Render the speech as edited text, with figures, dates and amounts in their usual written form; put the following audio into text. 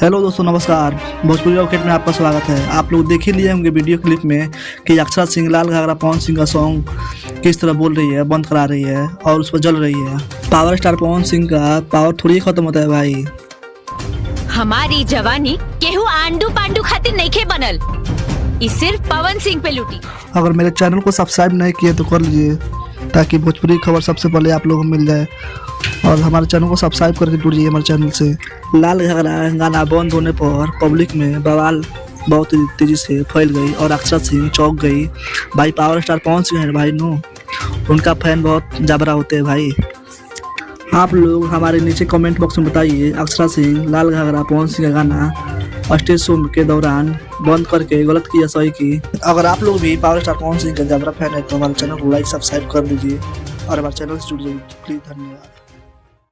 Hello दोस्तों, नमस्कार। Bhojpuri rocket में आपका स्वागत है। आप लोग देख ही लिए होंगे वीडियो क्लिप में कि अक्षरा सिंह लाल घाघरा पवन सिंह का सॉन्ग किस तरह बोल रही है, बंद करा रही है और उस पर जल रही है। पावर स्टार पवन सिंह का पावर थोड़ी खत्म होता है भाई। हमारी जवानी केहू आंडू पांडू खातिर नइखे बनल, ई सिर्फ पवन सिंह पे लुटी। अगर मेरे चैनल को सब्सक्राइब नहीं किए तो कर लीजिए ताकि भोजपुरी खबर सबसे पहले आप लोगों को मिल जाए, और हमारे चैनल को सब्सक्राइब करके जुड़ जाइए हमारे चैनल से। लाल घाघरा गाना बंद होने पर पब्लिक में बवाल बहुत तेजी से फैल गई और अक्षरा सिंह चौंक गई। भाई पावर स्टार पवन सिंह है भाई, नो उनका फैन बहुत जबरा होते हैं भाई। आप लोग हमारे नीचे कमेंट बॉक्स में बताइए, अक्षरा सिंह लाल घाघरा पवन सिंह का गाना स्टेज शो के दौरान बंद करके गलत की या सही की। अगर आप लोग भी पावर स्टार पवन सिंह का जबरा फैन है तो हमारे चैनल को लाइक सब्सक्राइब कर दीजिए और हमारे चैनल से जुड़ जाइए प्लीज़। धन्यवाद।